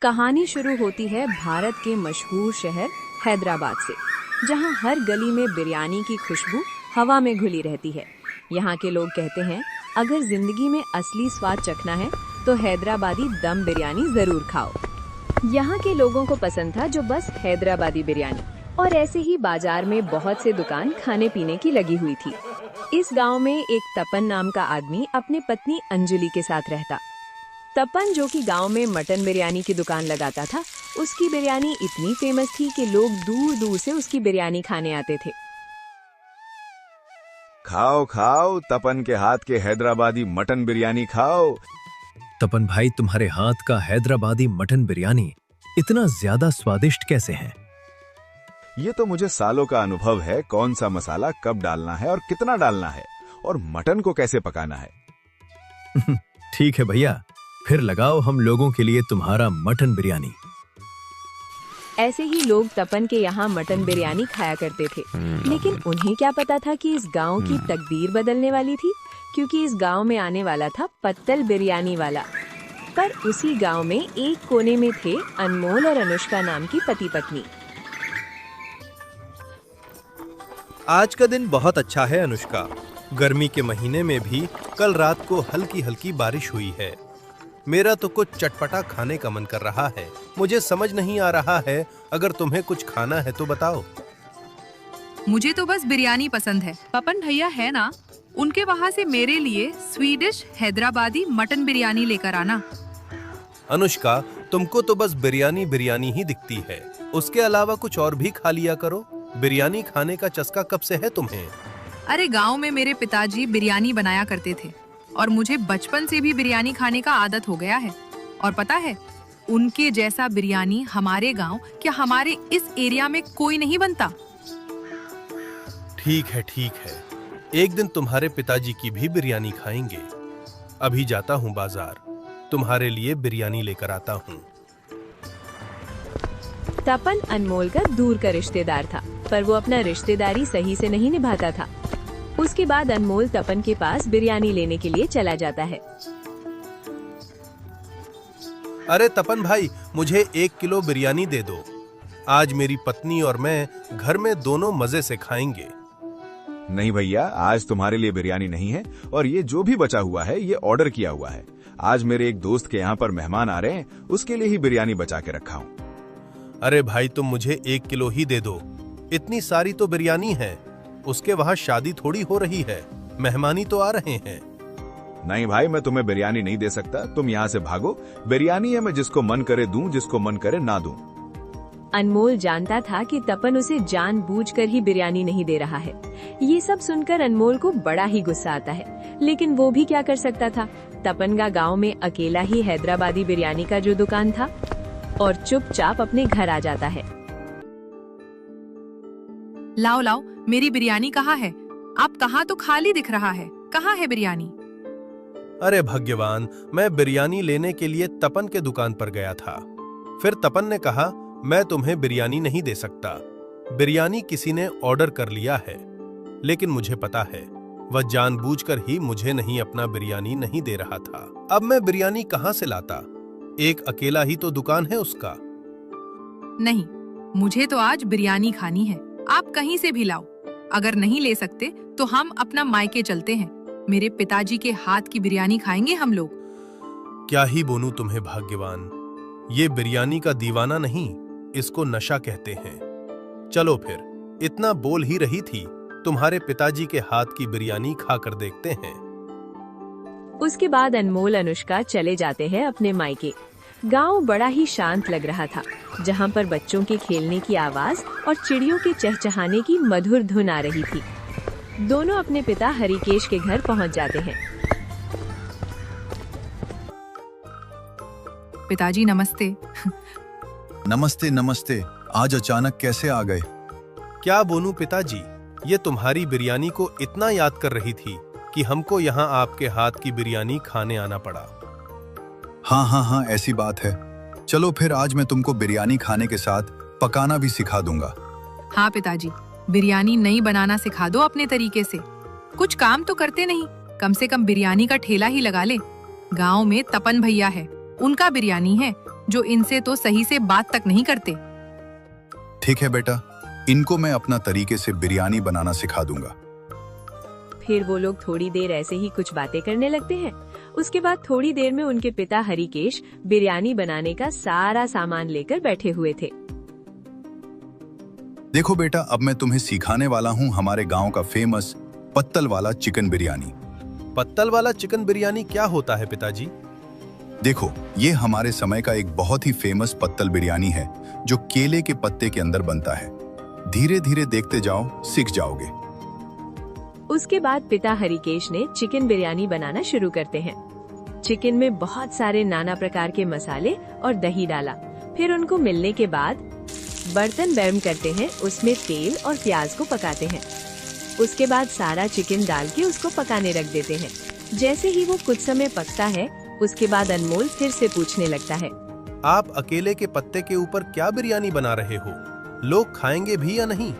कहानी शुरू होती है भारत के मशहूर शहर हैदराबाद से, जहां हर गली में बिरयानी की खुशबू हवा में घुली रहती है। यहाँ के लोग कहते हैं, अगर जिंदगी में असली स्वाद चखना है तो हैदराबादी दम बिरयानी जरूर खाओ। यहाँ के लोगों को पसंद था जो बस हैदराबादी बिरयानी, और ऐसे ही बाजार में बहुत से दुकान खाने पीने की लगी हुई थी। इस गांव में एक तपन नाम का आदमी अपनी पत्नी अंजलि के साथ रहता। तपन, जो कि गांव में मटन बिरयानी की दुकान लगाता था, उसकी बिरयानी इतनी फेमस थी कि लोग दूर दूर से उसकी बिरयानी खाने आते थे। खाओ खाओ, तपन के हाथ के हैदराबादी मटन बिरयानी खाओ। तपन भाई, तुम्हारे हाथ का हैदराबादी मटन बिरयानी इतना ज्यादा स्वादिष्ट कैसे है? ये तो मुझे सालों का अनुभव है, कौन सा मसाला कब डालना है और कितना डालना है, और मटन को कैसे पकाना है। ठीक है भैया, फिर लगाओ हम लोगों के लिए तुम्हारा मटन बिरयानी। ऐसे ही लोग तपन के यहाँ मटन बिरयानी खाया करते थे, लेकिन उन्हें क्या पता था कि इस गांव की तकदीर बदलने वाली थी, क्योंकि इस गांव में आने वाला था पत्तल बिरयानी वाला। पर उसी गांव में एक कोने में थे अनमोल और अनुष्का नाम की पति पत्नी। आज का दिन बहुत अच्छा है अनुष्का। गर्मी के महीने में भी कल रात को हल्की हल्की बारिश हुई है। मेरा तो कुछ चटपटा खाने का मन कर रहा है। मुझे समझ नहीं आ रहा है, अगर तुम्हें कुछ खाना है तो बताओ। मुझे तो बस बिरयानी पसंद है। पपन भैया है ना, उनके वहाँ से मेरे लिए स्वीडिश हैदराबादी मटन बिरयानी लेकर आना। अनुष्का, तुमको तो बस बिरयानी बिरयानी ही दिखती है, उसके अलावा कुछ और भी खा लिया करो। बिरयानी खाने का चस्का कब से है तुम्हें? अरे गांव में मेरे पिताजी बिरयानी बनाया करते थे और मुझे बचपन से भी बिरयानी खाने का आदत हो गया है। और पता है, उनके जैसा बिरयानी हमारे गांव क्या हमारे इस एरिया में कोई नहीं बनता। ठीक है, एक दिन तुम्हारे पिताजी की भी बिरयानी खाएंगे। अभी जाता हूँ बाजार, तुम्हारे लिए बिरयानी लेकर आता हूँ। तपन अनमोल का दूर का रिश्तेदार था, पर वो अपना रिश्तेदारी सही से नहीं निभाता था। उसके बाद अनमोल तपन के पास बिरयानी लेने के लिए चला जाता है। अरे तपन भाई, मुझे 1 किलो बिरयानी दे दो। आज मेरी पत्नी और मैं घर में दोनों मजे से खाएंगे। नहीं भैया, आज तुम्हारे लिए बिरयानी नहीं है, और ये जो भी बचा हुआ है ये ऑर्डर किया हुआ है। आज मेरे एक दोस्त के यहाँ पर मेहमान आ रहे हैं, उसके लिए ही बिरयानी बचा के रखा हूँ। अरे भाई, तुम मुझे 1 किलो ही दे दो। इतनी सारी तो बिरयानी है, उसके वहाँ शादी थोड़ी हो रही है, मेहमानी तो आ रहे हैं। नहीं भाई, मैं तुम्हें बिरयानी नहीं दे सकता, तुम यहाँ से भागो। बिरयानी है, मैं जिसको मन करे दूं, जिसको मन करे ना दूं। अनमोल जानता था कि तपन उसे जानबूझकर ही बिरयानी नहीं दे रहा है। ये सब सुनकर अनमोल को बड़ा ही गुस्सा आता है, लेकिन वो भी क्या कर सकता था। तपन का गाँव में अकेला ही हैदराबादी बिरयानी का जो दुकान था, और चुपचाप अपने घर आ जाता है। लाओ लाओ, मेरी बिरयानी कहाँ है? आप कहाँ तो खाली दिख रहा है, कहाँ है बिरयानी? अरे भगवान, मैं बिरयानी लेने के लिए तपन के दुकान पर गया था। फिर तपन ने कहा, मैं तुम्हें बिरयानी नहीं दे सकता, बिरयानी किसी ने ऑर्डर कर लिया है। लेकिन मुझे पता है, वह जानबूझकर ही मुझे नहीं अपना बिरयानी नहीं दे रहा था। अब मैं बिरयानी कहाँ से लाता? एक अकेला ही तो दुकान है उसका। नहीं, मुझे तो आज बिरयानी खानी है। आप कहीं से भी लाओ। अगर नहीं ले सकते तो हम अपना मायके चलते हैं। मेरे पिताजी के हाथ की बिरयानी खाएंगे हम लोग। क्या ही बोलूं तुम्हें भाग्यवान, ये बिरयानी का दीवाना नहीं, इसको नशा कहते हैं। चलो फिर, इतना बोल ही रही थी, तुम्हारे पिताजी के हाथ की बिरयानी खाकर देखते हैं। उसके बाद अनमोल अनुष्का चले जाते हैं अपने मायके। गांव बड़ा ही शांत लग रहा था, जहां पर बच्चों के खेलने की आवाज और चिड़ियों के चहचहाने की मधुर धुन आ रही थी। दोनों अपने पिता हरिकेश के घर पहुंच जाते हैं। पिताजी नमस्ते। नमस्ते नमस्ते, आज अचानक कैसे आ गए? क्या बोलूं पिताजी, ये तुम्हारी बिरयानी को इतना याद कर रही थी कि हमको यहाँ आपके हाथ की बिरयानी खाने आना पड़ा। हाँ, ऐसी बात है। चलो फिर, आज मैं तुमको बिरयानी खाने के साथ पकाना भी सिखा दूंगा। हाँ पिताजी, बिरयानी नहीं बनाना सिखा दो अपने तरीके से। कुछ काम तो करते नहीं, कम से कम बिरयानी का ठेला ही लगा ले। गांव में तपन भैया है, उनका बिरयानी है, जो इनसे तो सही से बात तक नहीं करते। ठीक है बेटा, इनको मैं अपना तरीके से बिरयानी बनाना सिखा दूंगा। फिर वो लोग थोड़ी देर ऐसे ही कुछ बातें करने लगते हैं। उसके बाद थोड़ी देर में उनके पिता हरिकेश बिरयानी बनाने का सारा सामान लेकर बैठे हुए थे। देखो बेटा, अब मैं तुम्हें सिखाने वाला हूँ हमारे गांव का फेमस पत्तल वाला चिकन बिरयानी। पत्तल वाला चिकन बिरयानी क्या होता है पिताजी? देखो, ये हमारे समय का एक बहुत ही फेमस पत्तल बिरयानी है जो केले के पत्ते के अंदर बनता है। धीरे धीरे देखते जाओ, सीख जाओगे। उसके बाद पिता हरिकेश ने चिकन बिरयानी बनाना शुरू करते हैं। चिकन में बहुत सारे नाना प्रकार के मसाले और दही डाला। फिर उनको मिलने के बाद बर्तन गर्म करते हैं, उसमें तेल और प्याज को पकाते हैं। उसके बाद सारा चिकन डाल के उसको पकाने रख देते हैं। जैसे ही वो कुछ समय पकता है, उसके बाद अनमोल फिर से पूछने लगता है, आप अकेले के पत्ते के ऊपर क्या बिरयानी बना रहे हो? लोग खाएंगे भी या नहीं?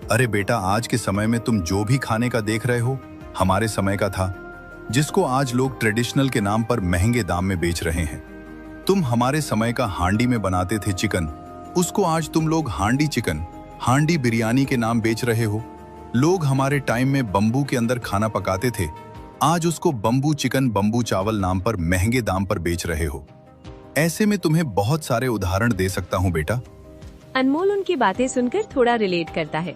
अरे बेटा, आज के समय में तुम जो भी खाने का देख रहे हो हमारे समय का था, जिसको आज लोग ट्रेडिशनल के नाम पर महंगे दाम में बेच रहे हैं। तुम हमारे समय का हांडी में बनाते थे चिकन, उसको आज तुम लोग हांडी चिकन, हांडी बिरयानी के नाम बेच रहे हो। लोग हमारे टाइम में बम्बू के अंदर खाना पकाते थे, आज उसको बम्बू चिकन, बम्बू चावल नाम पर महंगे दाम पर बेच रहे हो। ऐसे में तुम्हें बहुत सारे उदाहरण दे सकता हूँ बेटा। अनमोल उनकी बातें सुनकर थोड़ा रिलेट करता है।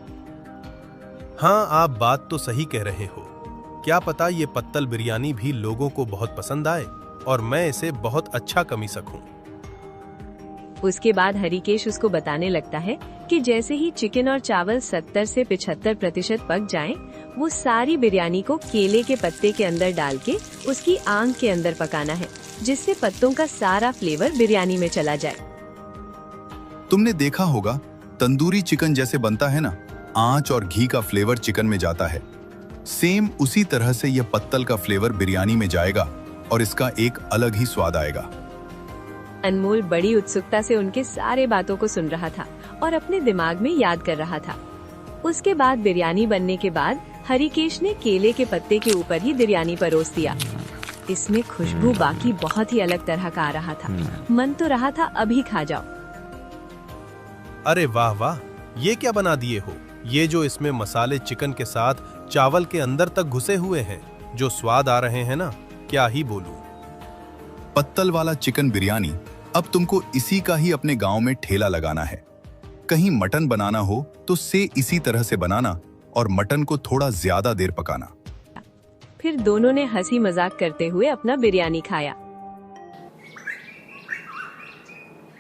हाँ, आप बात तो सही कह रहे हो। क्या पता ये पत्तल बिरयानी भी लोगों को बहुत पसंद आए और मैं इसे बहुत अच्छा कमी सकूं। उसके बाद हरिकेश उसको बताने लगता है कि जैसे ही चिकन और चावल 70 से 75% पक जाएं, वो सारी बिरयानी को केले के पत्ते के अंदर डाल के उसकी आंख के अंदर पकाना है, जिससे पत्तों का सारा फ्लेवर बिरयानी में चला जाए। तुमने देखा होगा तंदूरी चिकन जैसे बनता है ना, आंच और घी का फ्लेवर चिकन में जाता है। सेम उसी तरह से यह पत्तल का फ्लेवर बिरयानी में जाएगा और इसका एक अलग ही स्वाद आएगा। अनमोल बड़ी उत्सुकता से उनके सारे बातों को सुन रहा था और अपने दिमाग में याद कर रहा था। उसके बाद बिरयानी बनने के बाद हरिकेश ने केले के पत्ते के ऊपर ही बिरयानी परोस दिया। इसमें खुशबू बाकी बहुत ही अलग तरह का आ रहा था। मन तो रहा था अभी खा जाओ। अरे वाह वाह, ये क्या बना दिए हो? ये जो इसमें मसाले चिकन के साथ चावल के अंदर तक घुसे हुए हैं, जो स्वाद आ रहे हैं ना, क्या ही बोलूं। पत्तल वाला चिकन बिरयानी अब तुमको इसी का ही अपने गांव में ठेला लगाना है। कहीं मटन बनाना हो तो इसी तरह से बनाना और मटन को थोड़ा ज्यादा देर पकाना। फिर दोनों ने हंसी मजाक करते हुए अपना बिरयानी खाया।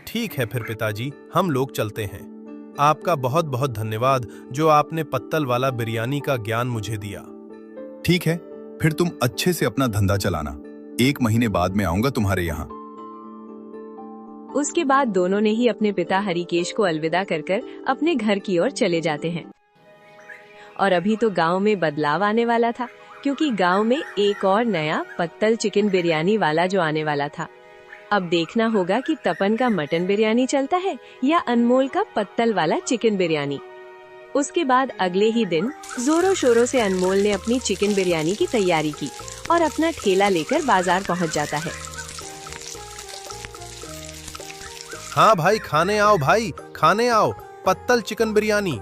ठीक है फिर पिताजी, हम लोग चलते हैं। आपका बहुत बहुत धन्यवाद जो आपने पत्तल वाला बिरयानी का ज्ञान मुझे दिया। ठीक है, फिर तुम अच्छे से अपना धंधा चलाना। 1 महीने बाद में आऊंगा तुम्हारे यहाँ। उसके बाद दोनों ने ही अपने पिता हरिकेश को अलविदा कर अपने घर की ओर चले जाते हैं। और अभी तो गांव में बदलाव आने वाला था, क्योंकि गांव में एक और नया पत्तल चिकन बिरयानी वाला जो आने वाला था। अब देखना होगा कि तपन का मटन बिरयानी चलता है या अनमोल का पत्तल वाला चिकन बिरयानी। उसके बाद अगले ही दिन जोरों शोरों से अनमोल ने अपनी चिकन बिरयानी की तैयारी की और अपना ठेला लेकर बाजार पहुंच जाता है। हाँ भाई, खाने आओ भाई, खाने आओ। पत्तल चिकन बिरयानी,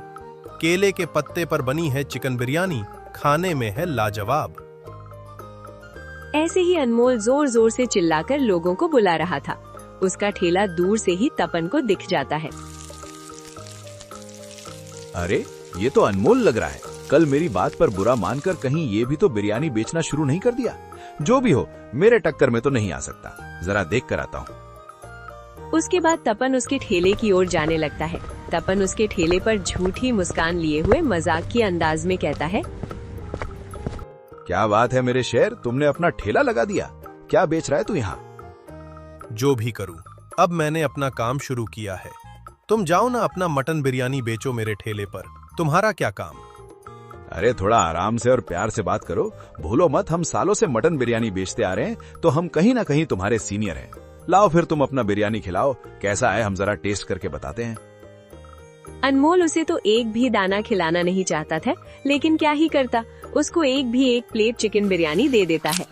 केले के पत्ते पर बनी है चिकन बिरयानी, खाने में है लाजवाब। ऐसे ही अनमोल जोर जोर से चिल्लाकर लोगों को बुला रहा था। उसका ठेला दूर से ही तपन को दिख जाता है। अरे, ये तो अनमोल लग रहा है। कल मेरी बात पर बुरा मानकर कहीं ये भी तो बिरयानी बेचना शुरू नहीं कर दिया। जो भी हो, मेरे टक्कर में तो नहीं आ सकता। जरा देख कर आता हूँ। उसके बाद तपन उसके ठेले की ओर जाने लगता है। तपन उसके ठेले पर झूठी मुस्कान लिए हुए मजाक के अंदाज में कहता है, क्या बात है मेरे शेर, तुमने अपना ठेला लगा दिया। क्या बेच रहा है तू यहाँ? जो भी करूं, अब मैंने अपना काम शुरू किया है। तुम जाओ ना, अपना मटन बिरयानी बेचो मेरे ठेले पर। तुम्हारा क्या काम? अरे थोड़ा आराम से और प्यार से बात करो। भूलो मत, हम सालों से मटन बिरयानी बेचते आ रहे हैं, तो हम कहीं ना कहीं तुम्हारे सीनियर हैं। लाओ फिर तुम अपना बिरयानी खिलाओ। कैसा है, हम जरा टेस्ट करके बताते हैं। अनमोल उसे तो एक भी दाना खिलाना नहीं चाहता था, लेकिन क्या ही करता, उसको एक प्लेट चिकन बिरयानी दे देता है।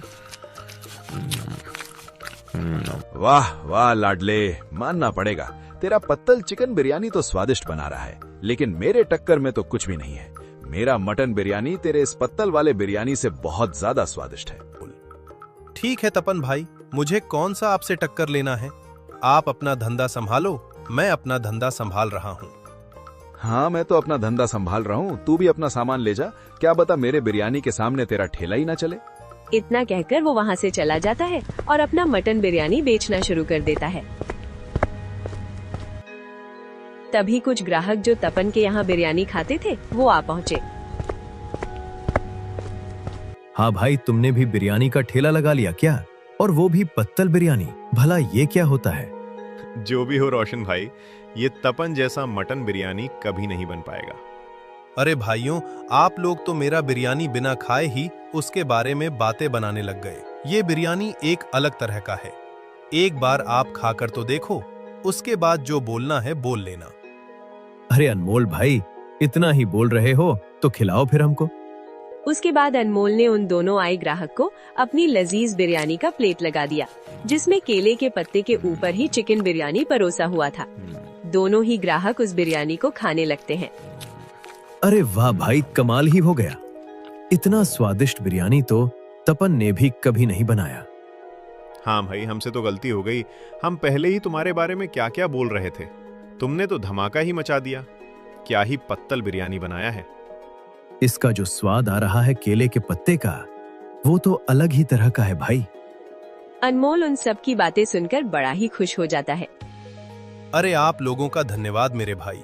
वाह वाह लाडले, मानना पड़ेगा, तेरा पत्तल चिकन बिरयानी तो स्वादिष्ट बना रहा है, लेकिन मेरे टक्कर में तो कुछ भी नहीं है। मेरा मटन बिरयानी तेरे इस पत्तल वाले बिरयानी से बहुत ज्यादा स्वादिष्ट है। ठीक है तपन भाई, मुझे कौन सा आपसे टक्कर लेना है। आप अपना धंधा संभालो, मैं अपना धंधा संभाल रहा हूँ। हाँ, मैं तो अपना धंधा संभाल रहा हूँ, तू भी अपना सामान ले जा। क्या बता मेरे बिरयानी के सामने तेरा ठेला ही ना चले। इतना कहकर वो वहाँ से चला जाता है और अपना मटन बिरयानी बेचना शुरू कर देता है। तभी कुछ ग्राहक जो तपन के यहाँ बिरयानी खाते थे वो आ पहुँचे। हाँ भाई, तुमने भी बिरयानी का ठेला लगा लिया क्या? और वो भी पत्तल बिरयानी। भला ये क्या होता है? जो भी हो रोशन भाई, ये तपन जैसा मटन बिरयानी कभी नहीं बन पाएगा। अरे भाइयों, आप लोग तो मेरा बिरयानी बिना खाए ही उसके बारे में बातें बनाने लग गए। ये बिरयानी एक अलग तरह का है, एक बार आप खाकर तो देखो, उसके बाद जो बोलना है बोल लेना। अरे अनमोल भाई, इतना ही बोल रहे हो तो खिलाओ फिर हमको। उसके बाद अनमोल ने उन दोनों आए ग्राहक को अपनी लजीज बिरयानी का प्लेट लगा दिया, जिसमें केले के पत्ते के ऊपर ही चिकन बिरयानी परोसा हुआ था। दोनों ही ग्राहक उस बिरयानी को खाने लगते हैं। अरे वाह भाई, कमाल ही हो गया। इतना स्वादिष्ट बिरयानी तो तपन ने भी कभी नहीं बनाया। हाँ भाई, हमसे तो गलती हो गई। हम पहले ही तुम्हारे बारे में क्या क्या बोल रहे थे, तुमने तो धमाका ही मचा दिया। क्या ही पत्तल बिरयानी बनाया है। इसका जो स्वाद आ रहा है केले के पत्ते का, वो तो अलग ही तरह का है भाई। अनमोल उन सब की बातें सुनकर बड़ा ही खुश हो जाता है। अरे आप लोगों का धन्यवाद मेरे भाई।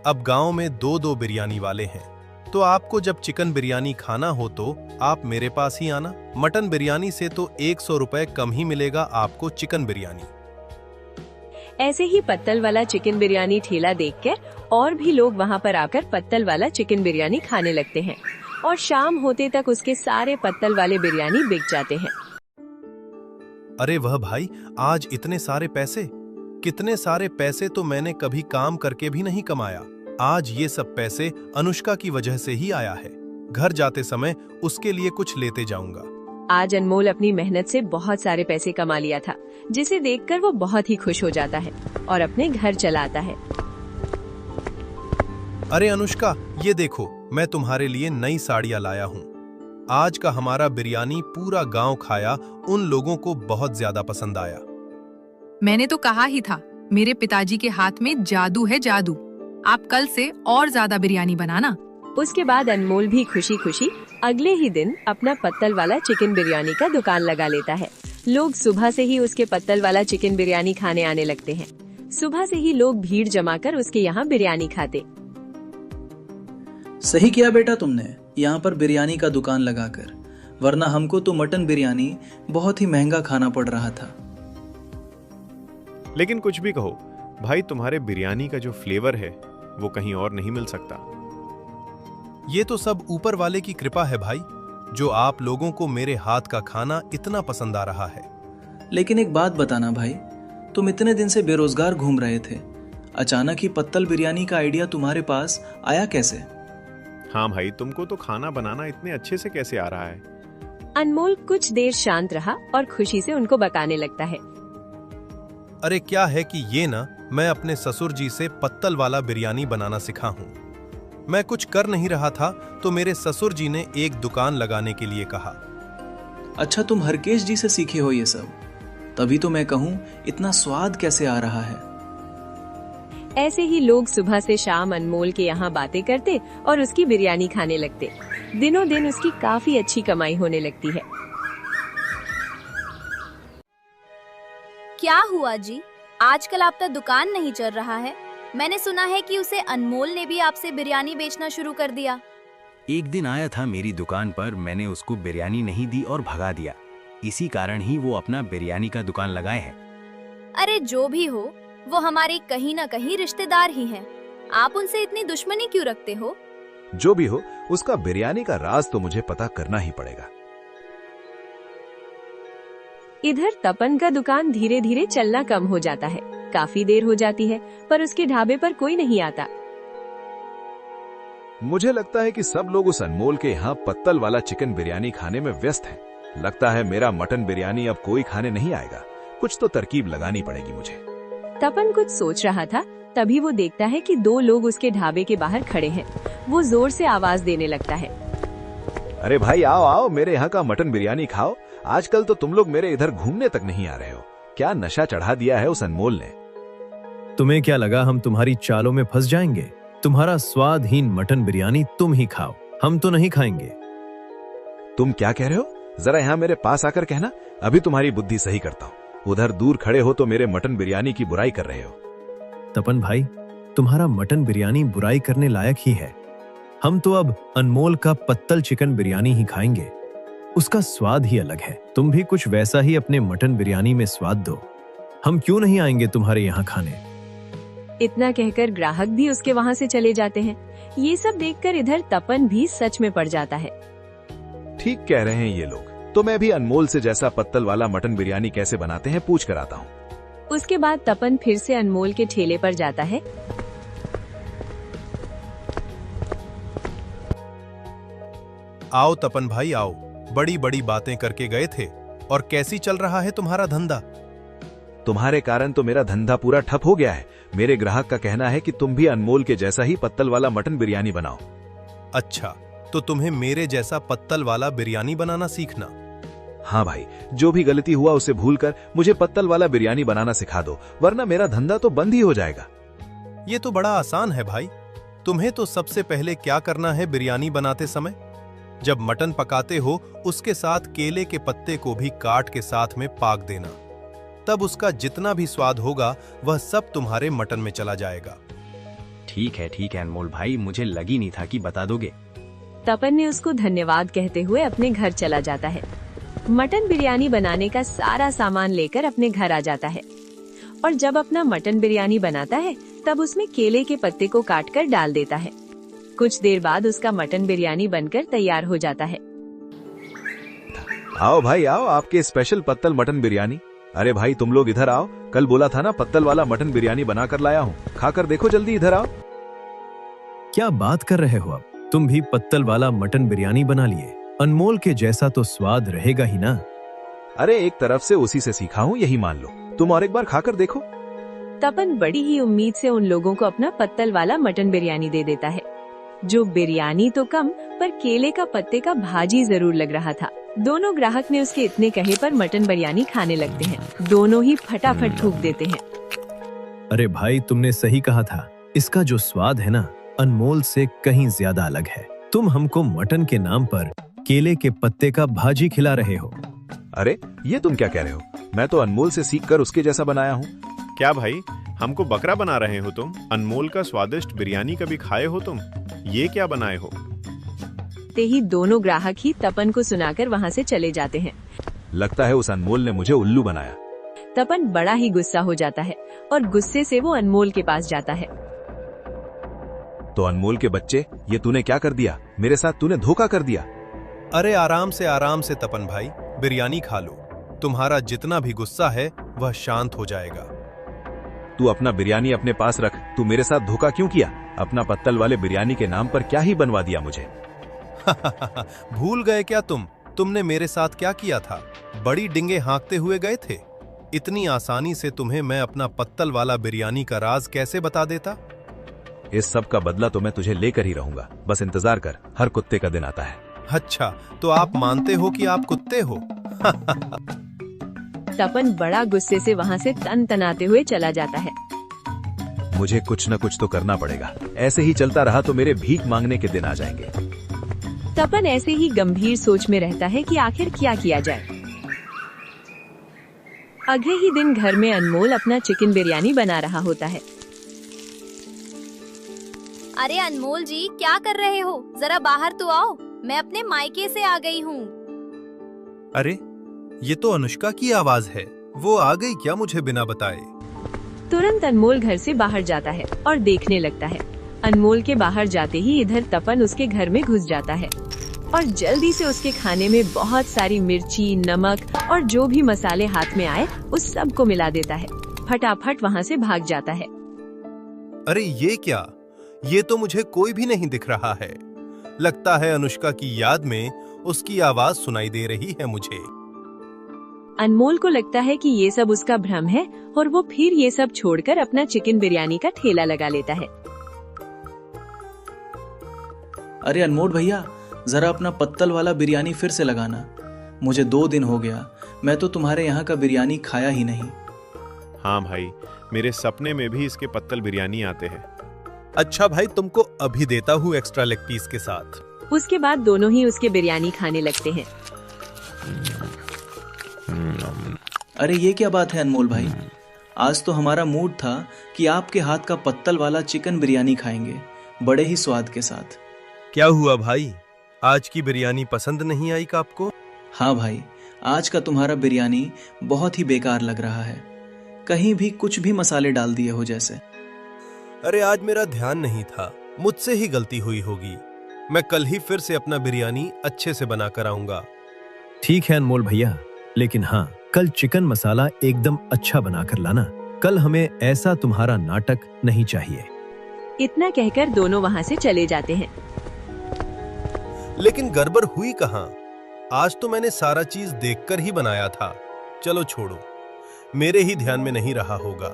अब गांव में 2-2 बिरयानी वाले हैं, तो आपको जब चिकन बिरयानी खाना हो तो आप मेरे पास ही आना। मटन बिरयानी से तो 100 रुपए कम ही मिलेगा आपको चिकन बिरयानी। ऐसे ही पत्तल वाला चिकन बिरयानी ठेला देखकर और भी लोग वहाँ पर आकर पत्तल वाला चिकन बिरयानी खाने लगते हैं और शाम होते तक उसके सारे पत्तल वाले बिरयानी बिक जाते हैं। अरे वह भाई, आज इतने सारे पैसे, कितने सारे पैसे तो मैंने कभी काम करके भी नहीं कमाया। आज ये सब पैसे अनुष्का की वजह से ही आया है। घर जाते समय उसके लिए कुछ लेते जाऊंगा। आज अनमोल अपनी मेहनत से बहुत सारे पैसे कमा लिया था, जिसे देखकर वो बहुत ही खुश हो जाता है और अपने घर चला आता है। अरे अनुष्का, ये देखो, मैं तुम्हारे लिए नई साड़ियाँ लाया हूँ। आज का हमारा बिरयानी पूरा गांव खाया, उन लोगों को बहुत ज्यादा पसंद आया। मैंने तो कहा ही था, मेरे पिताजी के हाथ में जादू है, जादू। आप कल से और ज्यादा बिरयानी बनाना। उसके बाद अनमोल भी खुशी खुशी अगले ही दिन अपना पत्तल वाला चिकन बिरयानी का दुकान लगा लेता है। लोग सुबह से ही उसके पत्तल वाला चिकन बिरयानी खाने आने लगते हैं। सुबह से ही लोग भीड़ जमाकर उसके यहाँ बिरयानी खाते। सही किया बेटा तुमने यहाँ पर बिरयानी का दुकान लगाकर, वरना हमको तो मटन बिरयानी बहुत ही महंगा खाना पड़ रहा था। लेकिन कुछ भी कहो भाई, तुम्हारे बिरयानी का जो फ्लेवर है वो कहीं और नहीं मिल सकता। ये तो सब ऊपर वाले की कृपा है भाई, जो आप लोगों को मेरे हाथ का खाना इतना पसंद आ रहा है। लेकिन एक बात बताना भाई, तुम इतने दिन से बेरोजगार घूम रहे थे, अचानक ही पत्तल बिरयानी का आइडिया तुम्हारे पास आया कैसे? हाँ भाई, तुमको तो खाना बनाना इतने अच्छे से कैसे आ रहा है? अनमोल कुछ देर शांत रहा और खुशी से उनको बताने लगता है। अरे क्या है कि ये ना, मैं अपने ससुर जी से पत्तल वाला बिरयानी बनाना सीखा हूँ। मैं कुछ कर नहीं रहा था तो मेरे ससुर जी ने एक दुकान लगाने के लिए कहा। अच्छा, तुम हरकेश जी से सीखे हो ये सब? तभी तो मैं कहूँ इतना स्वाद कैसे आ रहा है। ऐसे ही लोग सुबह से शाम अनमोल के यहाँ बातें करते और उसकी बिरयानी खाने लगते। दिनों दिन उसकी काफी अच्छी कमाई होने लगती है। क्या हुआ जी, आजकल आपका दुकान नहीं चल रहा है? मैंने सुना है कि उसे अनमोल ने भी आपसे बिरयानी बेचना शुरू कर दिया। एक दिन आया था मेरी दुकान पर, मैंने उसको बिरयानी नहीं दी और भगा दिया। इसी कारण ही वो अपना बिरयानी का दुकान लगाए हैं। अरे जो भी हो, वो हमारे कहीं ना कहीं रिश्तेदार ही हैं। आप उनसे इतनी दुश्मनी क्यों रखते हो? जो भी हो, उसका बिरयानी का राज तो मुझे पता करना ही पड़ेगा। इधर तपन का दुकान धीरे धीरे चलना कम हो जाता है। काफी देर हो जाती है पर उसके ढाबे पर कोई नहीं आता। मुझे लगता है कि सब लोग उस अनमोल के यहाँ पत्तल वाला चिकन बिरयानी खाने में व्यस्त हैं। लगता है मेरा मटन बिरयानी अब कोई खाने नहीं आएगा। कुछ तो तरकीब लगानी पड़ेगी मुझे। तपन कुछ सोच रहा था, तभी वो देखता है कि दो लोग उसके ढाबे के बाहर खड़े हैं। वो जोर से आवाज देने लगता है। अरे भाई आओ आओ, मेरे यहाँ का मटन बिरयानी खाओ। आजकल तो तुम लोग मेरे इधर घूमने तक नहीं आ रहे हो। क्या नशा चढ़ा दिया है उस अनमोल ने। तुम्हें क्या लगा हम तुम्हारी चालों में फंस जाएंगे? तुम्हारा स्वादहीन मटन बिरयानी तुम ही खाओ, हम तो नहीं खाएंगे। तुम क्या कह रहे हो? जरा यहाँ मेरे पास आकर कहना, अभी तुम्हारी बुद्धि सही करता हूँ। उधर दूर खड़े हो तो मेरे मटन बिरयानी की बुराई कर रहे हो। तपन भाई, तुम्हारा मटन बिरयानी बुराई करने लायक ही है। हम तो अब अनमोल का पत्तल चिकन बिरयानी ही खाएंगे। उसका स्वाद ही अलग है। तुम भी कुछ वैसा ही अपने मटन बिरयानी में स्वाद दो। हम क्यों नहीं आएंगे तुम्हारे यहाँ खाने? इतना कहकर ग्राहक भी उसके वहाँ से चले जाते हैं। ये सब देखकर इधर तपन भी सच में पड़ जाता है। ठीक कह रहे हैं ये लोग। तो मैं भी अनमोल से जैसा पत्तल वाला मटन बिरयानी कैसे बनाते हैं पूछ कर आता हूँ। उसके बाद तपन फिर से अनमोल के ठेले पर जाता है। आओ तपन भाई आओ, बड़ी बड़ी बातें करके गए थे। और कैसी चल रहा है तुम्हारा धंधा? तुम्हारे कारण तो मेरा धंधा पूरा ठप हो गया है। मेरे ग्राहक का कहना है कि तुम भी अनमोल के जैसा ही पत्तल वाला मटन बिरयानी बनाओ। अच्छा, तो तुम्हें मेरे जैसा पत्तल वाला बिरयानी बनाना सीखना। हाँ भाई, जो भी गलती हुआ उसे भूलकर मुझे पत्तल वाला बिरयानी बनाना सिखा दो, वरना मेरा धंधा तो बंद ही हो जाएगा। ये तो बड़ा आसान है भाई। तुम्हें तो सबसे पहले क्या करना है, बिरयानी बनाते समय जब मटन पकाते हो उसके साथ केले के पत्ते को भी काट के साथ में पाक देना। तब उसका जितना भी स्वाद होगा वह सब तुम्हारे मटन में चला जाएगा। ठीक है अनमोल भाई, मुझे लगी नहीं था कि बता दोगे। तपन ने उसको धन्यवाद कहते हुए अपने घर चला जाता है। मटन बिरयानी बनाने का सारा सामान लेकर अपने घर आ जाता है और जब अपना मटन बिरयानी बनाता है तब उसमें केले के पत्ते को काटकर डाल देता है। कुछ देर बाद उसका मटन बिरयानी बनकर तैयार हो जाता है। आओ भाई आओ, आपके स्पेशल पत्तल मटन बिरयानी। अरे भाई तुम लोग इधर आओ, कल बोला था ना पत्तल वाला मटन बिरयानी बनाकर लाया हूँ, खाकर देखो जल्दी, इधर आओ। क्या बात कर रहे हो अब? तुम भी पत्तल वाला मटन बिरयानी बना लिए? अनमोल के जैसा तो स्वाद रहेगा ही ना। अरे एक तरफ से उसी से सीखा हूँ, यही मान लो। तुम और एक बार खाकर देखो। तपन बड़ी ही उम्मीद से उन लोगों को अपना पत्तल वाला मटन बिरयानी दे देता है, जो बिरयानी तो कम पर केले का पत्ते का भाजी जरूर लग रहा था। दोनों ग्राहक ने उसके इतने कहे पर मटन बिरयानी खाने लगते हैं। दोनों ही फटाफट थूक देते हैं। अरे भाई, तुमने सही कहा था। इसका जो स्वाद है ना, अनमोल से कहीं ज्यादा अलग है। तुम हमको मटन के नाम पर केले के पत्ते का भाजी खिला रहे हो। अरे ये तुम क्या कह रहे हो? मैं तो अनमोल से सीखकर उसके जैसा बनाया हूँ। क्या भाई, हमको बकरा बना रहे हो तुम? अनमोल का स्वादिष्ट बिरयानी कभी खाए हो तुम? ये क्या बनाए हो? ते ही दोनों ग्राहक ही तपन को सुनाकर वहाँ से चले जाते हैं। लगता है उस अनमोल ने मुझे उल्लू बनाया। तपन बड़ा ही गुस्सा हो जाता है और गुस्से से वो अनमोल के पास जाता है। तो अनमोल के बच्चे, ये तूने क्या कर दिया? मेरे साथ तूने धोखा कर दिया। अरे आराम से तपन भाई, बिरयानी खा लो। तुम्हारा जितना भी गुस्सा है वह शांत हो जाएगा। तू अपना बिरयानी अपने पास रख। तू मेरे साथ धोखा क्यों किया? अपना पत्तल वाले बिरयानी के नाम पर क्या ही बनवा दिया मुझे। भूल गए क्या तुमने मेरे साथ क्या किया था? बड़ी डिंगे हाँकते हुए गए थे। इतनी आसानी से तुम्हें मैं अपना पत्तल वाला बिरयानी का राज कैसे बता देता? इस सब का बदला तो मैं तुझे लेकर ही रहूंगा। बस इंतजार कर, हर कुत्ते का दिन आता है। अच्छा, तो आप मानते हो कि आप कुत्ते हो? तपन बड़ा गुस्से से वहाँ से तनाते हुए चला जाता है। मुझे कुछ न कुछ तो करना पड़ेगा। ऐसे ही चलता रहा तो मेरे भीख मांगने के दिन आ जाएंगे। तपन ऐसे ही गंभीर सोच में रहता है कि आखिर क्या किया जाए। अगले ही दिन घर में अनमोल अपना चिकन बिरयानी बना रहा होता है। अरे अनमोल जी, क्या कर रहे हो? जरा बाहर तो आओ, मैं अपने मायके से आ गई हूँ। अरे ये तो अनुष्का की आवाज है। वो आ गई क्या मुझे बिना बताए? तुरंत अनमोल घर से बाहर जाता है और देखने लगता है। अनमोल के बाहर जाते ही इधर तपन उसके घर में घुस जाता है और जल्दी से उसके खाने में बहुत सारी मिर्ची, नमक और जो भी मसाले हाथ में आए उस सब को मिला देता है। फटाफट वहाँ से भाग जाता है। अरे ये क्या? ये तो मुझे कोई भी नहीं दिख रहा है। लगता है अनुष्का की याद में उसकी आवाज सुनाई दे रही है मुझे। अनमोल को लगता है कि ये सब उसका भ्रम है और वो फिर ये सब छोड़कर अपना चिकन बिरयानी का ठेला लगा लेता है। अरे अनमोल भैया, जरा अपना पत्तल वाला बिरयानी फिर से लगाना। मुझे 2 दिन हो गया, मैं तो तुम्हारे यहाँ का बिरयानी खाया ही नहीं। हाँ भाई, मेरे सपने में भी इसके पत्तल बिरयानी आते हैं। अच्छा भाई, तुमको अभी देता हूँ एक्स्ट्रा लेग पीस के साथ। उसके बाद दोनों ही उसके बिरयानी खाने लगते हैं। अरे ये क्या बात है अनमोल भाई, आज तो हमारा मूड था कि आपके हाथ का पत्तल वाला चिकन बिरयानी खाएंगे, बड़े ही स्वाद के साथ। क्या हुआ भाई, आज की बिरयानी पसंद नहीं आई का आपको? हाँ भाई, आज का तुम्हारा बिरयानी बहुत ही बेकार लग रहा है, कहीं भी कुछ भी मसाले डाल दिए हो जैसे। अरे आज मेरा ध्यान नहीं था, मुझसे ही गलती हुई होगी। मैं कल ही फिर से अपना बिरयानी अच्छे से बना कर आऊंगा। ठीक है अनमोल भैया, लेकिन हाँ, कल चिकन मसाला एकदम अच्छा बनाकर लाना। कल हमें ऐसा तुम्हारा नाटक नहीं चाहिए। इतना कहकर दोनों वहाँ से चले जाते हैं। लेकिन गड़बड़ हुई कहाँ? आज तो मैंने सारा चीज देखकर ही बनाया था। चलो छोड़ो, मेरे ही ध्यान में नहीं रहा होगा।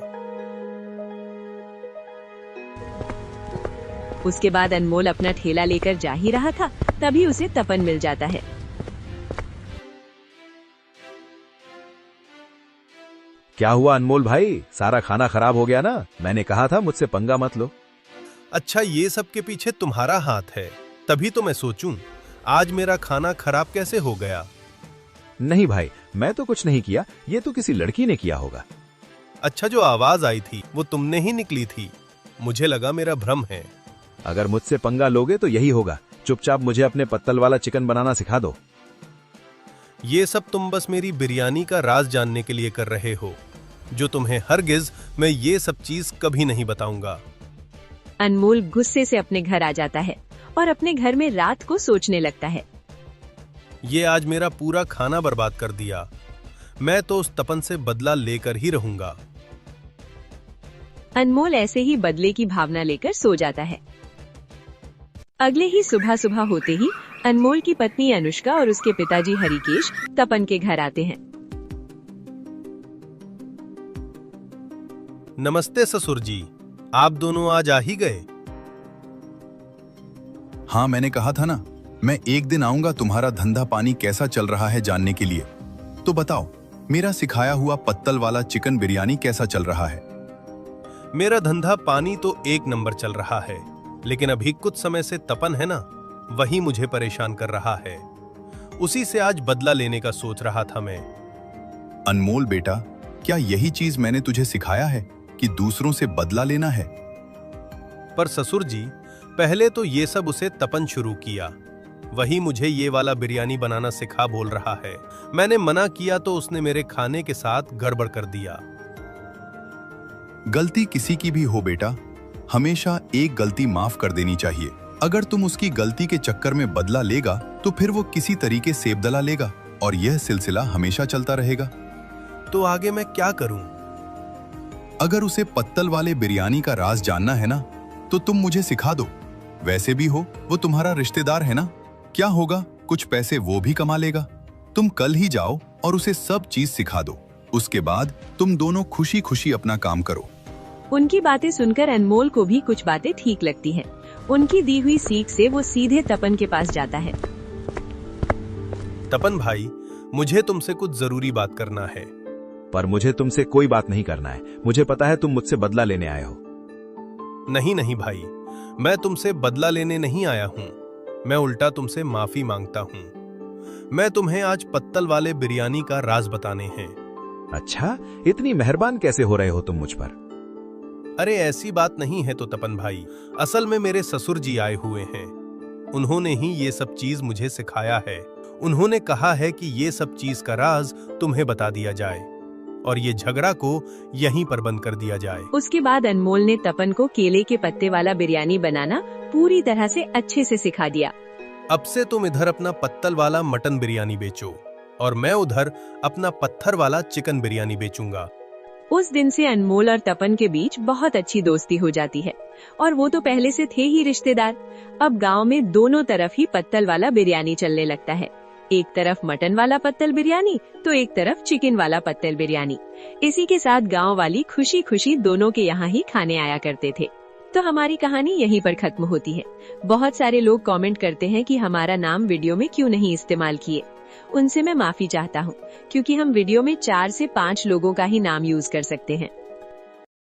उसके बाद अनमोल अपना ठेला लेकर जा ही रहा था, तभी उसे तपन मिल जाता है। क्या हुआ अनमोल भाई, सारा खाना खराब हो गया ना? मैंने कहा था मुझसे पंगा मत लो। अच्छा, ये सब के पीछे तुम्हारा हाथ है, तभी तो मैं सोचूं आज मेरा खाना खराब कैसे हो गया। नहीं भाई, मैं तो कुछ नहीं किया, ये तो किसी लड़की ने किया होगा। अच्छा, जो आवाज आई थी वो तुमने ही निकली थी। मुझे लगा मेरा भ्रम है। अगर मुझसे पंगा लोगे तो यही होगा। चुपचाप मुझे अपने पत्तल वाला चिकन बनाना सिखा दो। ये सब तुम बस मेरी बिरयानी का राज जानने के लिए कर रहे हो, जो तुम्हें हरगिज मैं ये सब चीज कभी नहीं बताऊंगा। अनमोल गुस्से से अपने घर आ जाता है और अपने घर में रात को सोचने लगता है। ये आज मेरा पूरा खाना बर्बाद कर दिया। मैं तो उस तपन से बदला लेकर ही रहूंगा। अनमोल ऐसे ही बदले की भावना लेकर सो जाता है। अगले ही सुबह सुबह होते ही अनमोल की पत्नी अनुष्का और उसके पिताजी हरिकेश तपन के घर आते हैं। नमस्ते ससुर जी, आप दोनों आज आ ही गए। हाँ, मैंने कहा था ना, मैं एक दिन आऊंगा तुम्हारा धंधा पानी कैसा चल रहा है जानने के लिए। तो बताओ, मेरा सिखाया हुआ पत्तल वाला चिकन बिरयानी कैसा चल रहा है? मेरा धंधा पानी तो एक नंबर चल रहा है, लेकिन अभी कुछ समय से तपन है ना, वही मुझे परेशान कर रहा है। उसी से आज बदला लेने का सोच रहा था मैं। अनमोल बेटा, क्या यही चीज मैंने तुझे सिखाया है कि दूसरों से बदला लेना है? पर ससुर जी, पहले तो ये सब उसे तपन शुरू किया, वही मुझे ये वाला बिरयानी बनाना सिखा बोल रहा है। मैंने मना किया तो उसने मेरे खाने के साथ गड़बड़ कर दिया। गलती किसी की भी हो बेटा, हमेशा एक गलती माफ कर देनी चाहिए। अगर तुम उसकी गलती के चक्कर में बदला लेगा तो फिर वो किसी तरीके से बदला लेगा और यह सिलसिला हमेशा चलता रहेगा। तो आगे मैं क्या करूं? अगर उसे पत्तल वाले बिरयानी का राज जानना है ना, तो तुम मुझे सिखा दो। वैसे भी हो, वो तुम्हारा रिश्तेदार है ना, क्या होगा, कुछ पैसे वो भी कमा लेगा। तुम कल ही जाओ और उसे सब चीज सिखा दो। उसके बाद तुम दोनों खुशी खुशी अपना काम करो। उनकी बातें सुनकर अनमोल को भी कुछ बातें ठीक लगती हैं। उनकी दी हुई सीख से वो सीधे तपन के पास जाता है। तपन भाई, मुझे तुमसे कुछ जरूरी बात करना है। पर मुझे तुमसे कोई बात नहीं करना है। मुझे पता है तुम मुझसे बदला लेने आए हो। नहीं नहीं भाई, मैं तुमसे बदला लेने नहीं आया हूँ। मैं उल्टा तुमसे माफी मांगता हूँ। मैं तुम्हें आज पत्तल वाले बिरयानी का राज बताने हैं। अच्छा, इतनी मेहरबान कैसे हो रहे हो तुम मुझ पर? अरे ऐसी बात नहीं है तो तपन भाई, असल में मेरे ससुर जी आए हुए हैं। उन्होंने ही ये सब चीज मुझे सिखाया है। उन्होंने कहा है कि ये सब चीज का राज तुम्हें बता दिया जाए और ये झगड़ा को यहीं पर बंद कर दिया जाए। उसके बाद अनमोल ने तपन को केले के पत्ते वाला बिरयानी बनाना पूरी तरह से अच्छे से सिखा दिया। अब से तुम इधर अपना पत्तल वाला मटन बिरयानी बेचो और मैं उधर अपना पत्थर वाला चिकन बिरयानी बेचूंगा। उस दिन से अनमोल और तपन के बीच बहुत अच्छी दोस्ती हो जाती है और वो तो पहले से थे ही रिश्तेदार। अब गांव में दोनों तरफ ही पत्तल वाला बिरयानी चलने लगता है। एक तरफ मटन वाला पत्तल बिरयानी तो एक तरफ चिकन वाला पत्तल बिरयानी। इसी के साथ गांव वाली खुशी खुशी दोनों के यहाँ ही खाने आया करते थे। तो हमारी कहानी यहीं पर खत्म होती है। बहुत सारे लोग कमेंट करते हैं कि हमारा नाम वीडियो में क्यों नहीं इस्तेमाल किए। उनसे मैं माफी चाहता हूँ, क्योंकि हम वीडियो में 4 से 5 लोगों का ही नाम यूज कर सकते हैं।